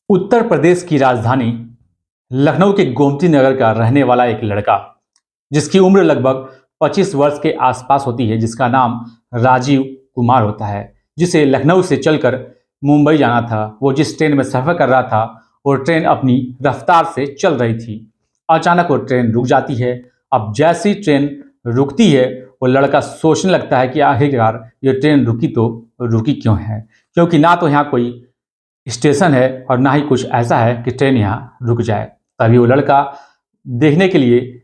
उत्तर प्रदेश की राजधानी लखनऊ के गोमती नगर का रहने वाला एक लड़का जिसकी उम्र लगभग 25 वर्ष के आसपास होती है, जिसका नाम राजीव कुमार होता है, जिसे लखनऊ से चलकर मुंबई जाना था। वो जिस ट्रेन में सफ़र कर रहा था वो ट्रेन अपनी रफ्तार से चल रही थी। अचानक वो ट्रेन रुक जाती है। अब जैसी ट्रेन रुकती है वो लड़का सोचने लगता है कि आखिरकार ये ट्रेन रुकी तो रुकी क्यों है, क्योंकि ना तो यहाँ कोई स्टेशन है और ना ही कुछ ऐसा है कि ट्रेन यहाँ रुक जाए। तभी वो लड़का देखने के लिए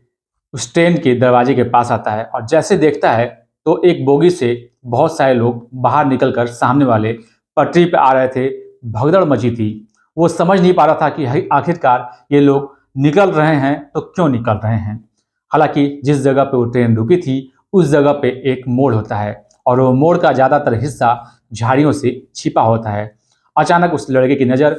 उस ट्रेन के दरवाजे के पास आता है और जैसे देखता है तो एक बोगी से बहुत सारे लोग बाहर निकलकर सामने वाले पटरी पे आ रहे थे। भगदड़ मची थी। वो समझ नहीं पा रहा था कि आखिरकार ये लोग निकल रहे हैं तो क्यों निकल रहे हैं। हालांकि जिस जगह पे वो ट्रेन रुकी थी उस जगह पे एक मोड़ होता है और वो मोड़ का ज़्यादातर हिस्सा झाड़ियों से छिपा होता है। अचानक उस लड़के की नज़र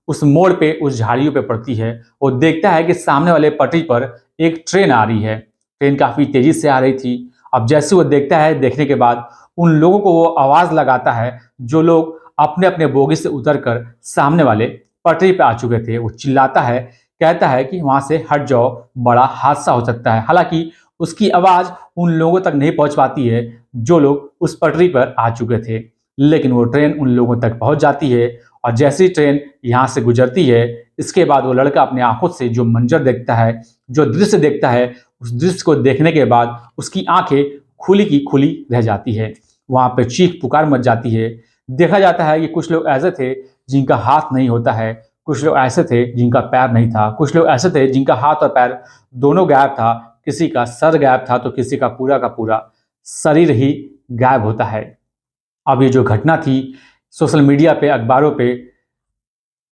उस मोड़ पे उस झाड़ियों पे पड़ती है। वो देखता है कि सामने वाले पटरी पर एक ट्रेन आ रही है। ट्रेन काफ़ी तेज़ी से आ रही थी। अब जैसे वो देखता है, देखने के बाद उन लोगों को वो आवाज़ लगाता है जो लोग अपने अपने बोगी से उतरकर सामने वाले पटरी पे आ चुके थे। वो चिल्लाता है, कहता है कि वहाँ से हट जाओ, बड़ा हादसा हो सकता है। हालांकि उसकी आवाज़ उन लोगों तक नहीं पहुँच पाती है जो लोग उस पटरी पर आ चुके थे, लेकिन वो ट्रेन उन लोगों तक पहुंच जाती है। और जैसी ट्रेन यहाँ से गुजरती है, इसके बाद वो लड़का अपने आंखों से जो मंजर देखता है, जो दृश्य देखता है, उस दृश्य को देखने के बाद उसकी आंखें खुली की खुली रह जाती है। वहाँ पे चीख पुकार मच जाती है। देखा जाता है कि कुछ लोग ऐसे थे जिनका हाथ नहीं होता है, कुछ लोग ऐसे थे जिनका पैर नहीं था, कुछ लोग ऐसे थे जिनका हाथ और पैर दोनों गायब था, किसी का सर गायब था तो किसी का पूरा शरीर ही गायब होता है। अब ये जो घटना थी सोशल मीडिया पे, अखबारों पे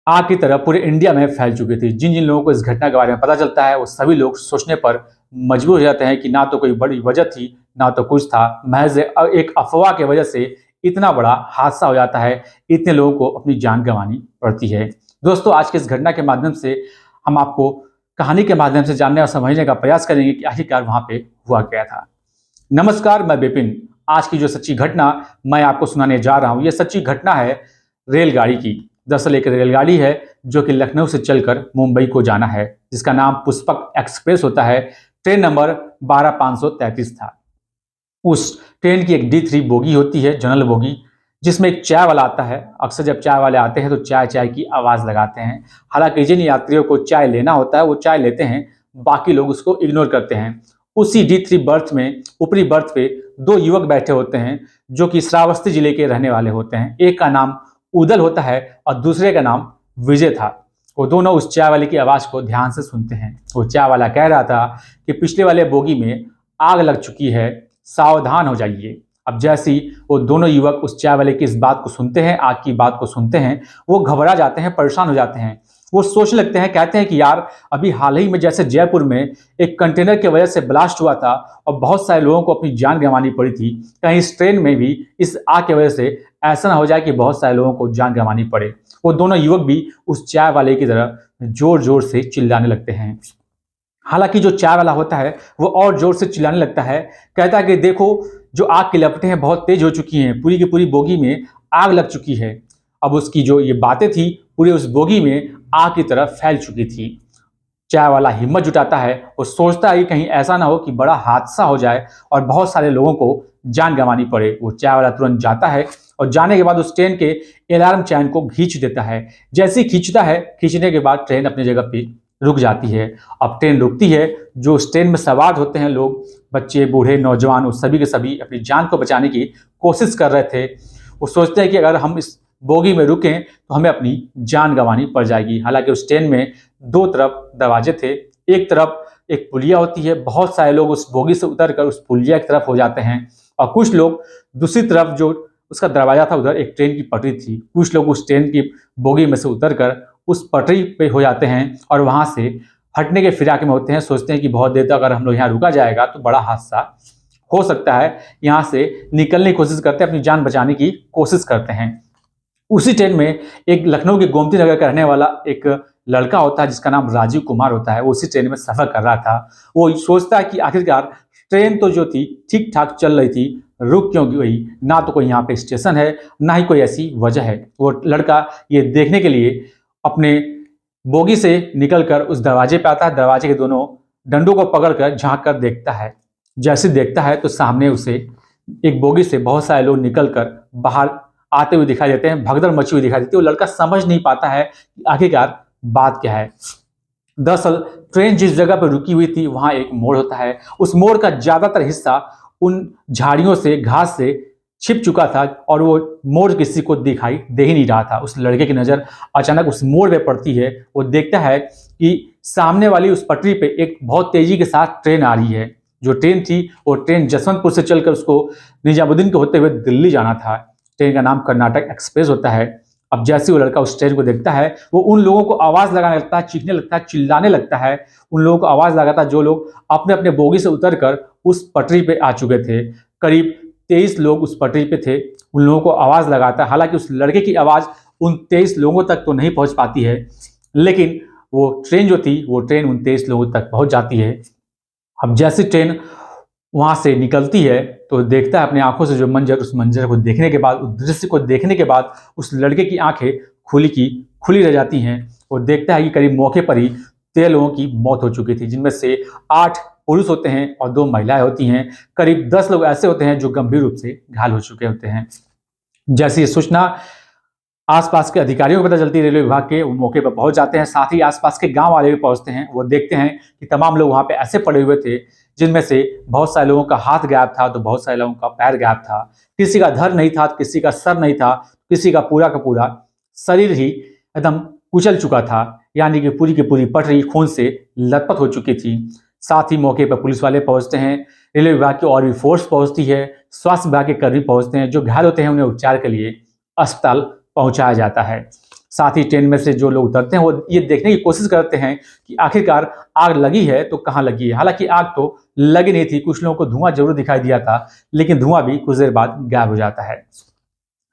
आग की तरह पूरे इंडिया में फैल चुकी थी। जिन जिन लोगों को इस घटना के बारे में पता चलता है वो सभी लोग सोचने पर मजबूर हो जाते हैं कि ना तो कोई बड़ी वजह थी, ना तो कुछ था, महज एक अफवाह की वजह से इतना बड़ा हादसा हो जाता है, इतने लोगों को अपनी जान गंवानी पड़ती है। दोस्तों, आज के इस घटना के माध्यम से हम आपको कहानी के माध्यम से जानने और समझने का प्रयास करेंगे कि आखिरकार वहाँ पे हुआ क्या था। नमस्कार, मैं विपिन। आज की जो सच्ची घटना मैं आपको सुनाने जा रहा हूँ, ये सच्ची घटना है रेलगाड़ी की। दरअसल एक रेलगाड़ी है जो कि लखनऊ से चलकर मुंबई को जाना है, जिसका नाम पुष्पक एक्सप्रेस होता है। ट्रेन नंबर 12533 था। उस ट्रेन की एक D3 बोगी होती है, जनरल बोगी, जिसमें एक चाय वाला आता है। अक्सर जब चाय वाले आते हैं तो चाय चाय की आवाज़ लगाते हैं। हालांकि जिन यात्रियों को चाय लेना होता है वो चाय लेते हैं, बाकी लोग उसको इग्नोर करते हैं। उसी D3 बर्थ में, ऊपरी बर्थ पे, दो युवक बैठे होते हैं जो कि श्रावस्ती जिले के रहने वाले होते हैं। एक का नाम उदल होता है और दूसरे का नाम विजय था। वो दोनों उस चाय वाले की आवाज़ को ध्यान से सुनते हैं। वो चाय वाला कह रहा था कि पिछले वाले बोगी में आग लग चुकी है, सावधान हो जाइए। अब जैसी वो दोनों युवक उस चाय वाले की इस बात को सुनते हैं, आग की बात को सुनते हैं, वो घबरा जाते हैं, परेशान हो जाते हैं। वो सोचने लगते हैं, कहते हैं कि यार, अभी हाल ही में जैसे जयपुर में एक कंटेनर की वजह से ब्लास्ट हुआ था और बहुत सारे लोगों को अपनी जान गंवानी पड़ी थी, कहीं इस ट्रेन में भी इस आग की वजह से ऐसा ना हो जाए कि बहुत सारे लोगों को जान गंवानी पड़े। वो दोनों युवक भी उस चाय वाले की तरह जोर जोर से चिल्लाने लगते हैं। हालांकि जो चाय वाला होता है वो और जोर से चिल्लाने लगता है, कहता है कि देखो, जो आग की लपटें हैं बहुत तेज हो चुकी हैं, पूरी की पूरी बोगी में आग लग चुकी है। अब उसकी जो ये बातें थी पूरी उस बोगी में आग की तरह फैल चुकी थी। चाय वाला हिम्मत जुटाता है, वो सोचता है कि कहीं ऐसा ना हो कि बड़ा हादसा हो जाए और बहुत सारे लोगों को जान गंवानी पड़े। वो चाय वाला तुरंत जाता है और जाने के बाद उस ट्रेन के अलार्म चैन को खींच देता है। जैसे ही खींचता है, खींचने के बाद ट्रेन अपनी जगह पे रुक जाती है। अब ट्रेन रुकती है। जो उस ट्रेन में सवार होते हैं लोग, बच्चे, बूढ़े, नौजवान, वो सभी के सभी अपनी जान को बचाने की कोशिश कर रहे थे। वो सोचते हैं कि अगर हम इस बोगी में रुकें तो हमें अपनी जान गंवानी पड़ जाएगी। हालांकि उस ट्रेन में दो तरफ दरवाजे थे। एक तरफ एक पुलिया होती है, बहुत सारे लोग उस बोगी से उतरकर उस पुलिया की तरफ हो जाते हैं और कुछ लोग दूसरी तरफ, जो उसका दरवाजा था उधर एक ट्रेन की पटरी थी, कुछ लोग उस ट्रेन की बोगी में से उतरकर उस पटरी पे हो जाते हैं और वहां से हटने के फिराक में होते हैं। सोचते हैं कि बहुत देर तक अगर हम लोग यहाँ रुका जाएगा तो बड़ा हादसा हो सकता है। यहाँ से निकलने की कोशिश करते हैं, अपनी जान बचाने की कोशिश करते हैं। उसी ट्रेन में एक लखनऊ के गोमती नगर का रहने वाला एक लड़का होता है जिसका नाम राजीव कुमार होता है। वो उसी ट्रेन में सफर कर रहा था। वो सोचता है कि आखिरकार ट्रेन तो जो थी ठीक ठाक चल रही थी, रुक क्यों गई, ना तो कोई यहाँ पे स्टेशन है, ना ही कोई ऐसी वजह है। वो लड़का ये देखने के लिए अपने बोगी से निकलकर उस दरवाजे पे आता है। दरवाजे के दोनों डंडों को पकड़कर झांक कर देखता है। जैसे देखता है तो सामने उसे एक बोगी से बहुत सारे लोग निकलकर बाहर आते हुए दिखाई देते हैं, भगदड़ मची हुई दिखाई देती है। वो लड़का समझ नहीं पाता है कि आखिरकार बात क्या है। दरअसल ट्रेन जिस जगह पर रुकी हुई थी वहां एक मोड़ होता है। उस मोड़ का ज्यादातर हिस्सा उन झाड़ियों से, घास से छिप चुका था और वो मोड़ किसी को दिखाई दे ही नहीं रहा था। उस लड़के की नजर अचानक उस मोड़ पे पड़ती है। वो देखता है कि सामने वाली उस पटरी पे एक बहुत तेजी के साथ ट्रेन आ रही है। जो ट्रेन थी वो ट्रेन जसवंतपुर से चलकर उसको निजामुद्दीन के होते हुए दिल्ली जाना था। ट्रेन का नाम कर्नाटक एक्सप्रेस होता है। अब जैसे वो लड़का उस ट्रेन को देखता है, वो उन लोगों को आवाज लगाने लगता है, चीखने लगता है, चिल्लाने लगता है। उन लोगों को आवाज लगाता है जो लोग अपने अपने बोगी से उतरकर उस पटरी पे आ चुके थे। करीब 23 लोग उस पटरी पे थे। उन लोगों को आवाज लगाता है। हालांकि उस लड़के की आवाज उन 23 लोगों तक तो नहीं पहुंच पाती है, लेकिन वो ट्रेन जो थी वो ट्रेन उन 23 लोगों तक पहुंच जाती है। अब जैसे ट्रेन वहां से निकलती है तो देखता है अपनी आंखों से जो मंजर, उस मंजर को देखने के बाद, उस दृश्य को देखने के बाद उस लड़के की आंखें खुली की खुली रह जाती हैं। वो देखता है कि करीब मौके पर ही 13 लोगों की मौत हो चुकी थी, जिनमें से 8 पुरुष होते हैं और 2 महिलाएं होती हैं। करीब 10 लोग ऐसे होते हैं जो गंभीर रूप से घायल हो चुके होते हैं। जैसी ये सूचना आसपास के अधिकारियों को पता चलती है, रेलवे विभाग के, वो मौके पर पहुंच जाते हैं। साथ ही आसपास के गांव वाले भी पहुंचते हैं। वो देखते हैं कि तमाम लोग वहां पे ऐसे पड़े हुए थे जिनमें से बहुत सारे लोगों का हाथ गायब था तो बहुत सारे लोगों का पैर गायब था। किसी का धड़ नहीं था, किसी का सर नहीं था, किसी का पूरा शरीर ही एकदम कुचल चुका था। यानी कि पूरी की पूरी पटरी खून से लथपथ हो चुकी थी। साथ ही मौके पर पुलिस वाले पहुंचते हैं, रेलवे विभाग की और भी फोर्स पहुंचती है, स्वास्थ्य विभाग के कर्मी पहुंचते हैं। जो घायल होते हैं उन्हें उपचार के लिए अस्पताल पहुंचाया जाता है। साथ ही ट्रेन में से जो लोग उतरते हैं वो ये देखने की कोशिश करते हैं कि आखिरकार आग लगी है तो कहाँ लगी है। हालांकि आग तो लगी नहीं थी, कुछ लोगों को धुआं जरूर दिखाई दिया था, लेकिन धुआं भी कुछ देर बाद गायब हो जाता है।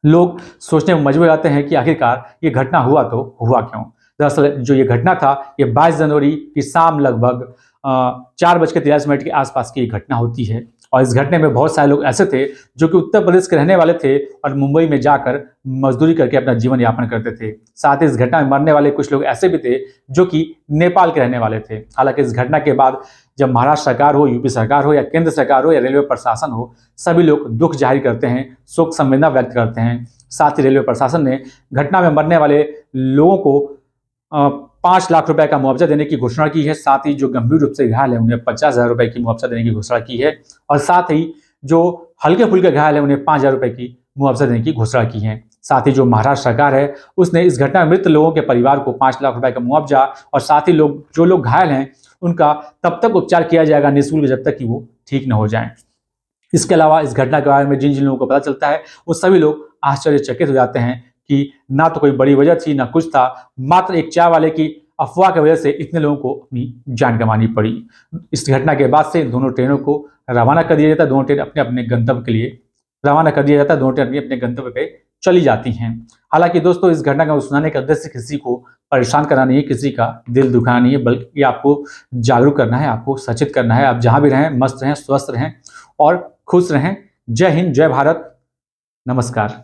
लोग सोचने में मजबूर आते हैं कि आखिरकार ये घटना हुआ तो हुआ क्यों। दरअसल जो ये घटना था ये 22 जनवरी की शाम लगभग 4:43 के आसपास की घटना होती है। और इस घटना में बहुत सारे लोग ऐसे थे जो कि उत्तर प्रदेश के रहने वाले थे और मुंबई में जाकर मजदूरी करके अपना जीवन यापन करते थे। साथ ही इस घटना में मरने वाले कुछ लोग ऐसे भी थे जो कि नेपाल के रहने वाले थे। हालांकि इस घटना के बाद जब महाराष्ट्र सरकार हो, यूपी सरकार हो या केंद्र सरकार हो या रेलवे प्रशासन हो, सभी लोग दुख जाहिर करते हैं, शोक संवेदना व्यक्त करते हैं। साथ ही रेलवे प्रशासन ने घटना में मरने वाले लोगों को 5 लाख रुपए का मुआवजा देने की घोषणा की है। साथ ही जो गंभीर रूप से घायल है उन्हें 50,000 रुपए की मुआवजा देने की घोषणा की है। और साथ ही जो हल्के फुल्के घायल है उन्हें 5,000 रुपए की मुआवजा देने की घोषणा की है। साथ ही जो महाराष्ट्र सरकार है उसने इस घटना में मृत लोगों के परिवार को 5 लाख रुपए का मुआवजा और साथ ही जो लोग घायल हैं उनका तब तक उपचार किया जाएगा निःशुल्क जब तक कि वो ठीक न हो जाए। इसके अलावा इस घटना के बारे में जिन जिन लोगों को पता चलता है वो सभी लोग आश्चर्यचकित हो जाते हैं कि ना तो कोई बड़ी वजह थी ना कुछ था, मात्र एक चाय वाले की अफवाह की वजह से इतने लोगों को अपनी जान गंवानी पड़ी। इस घटना के बाद से दोनों ट्रेनों को रवाना कर दिया जाता है। दोनों ट्रेन अपने अपने गंतव्य के लिए रवाना कर दिया जाता है। दोनों ट्रेन अपने अपने गंतव्य पे चली जाती हैं। हालांकि दोस्तों इस घटना का सुनाने का उद्देश्य किसी को परेशान करना नहीं है, किसी का दिल दुखाना नहीं है, बल्कि आपको जागरूक करना है, आपको सचेत करना है। आप जहां भी रहें मस्त रहें, स्वस्थ रहें और खुश रहें। जय हिंद, जय भारत, नमस्कार।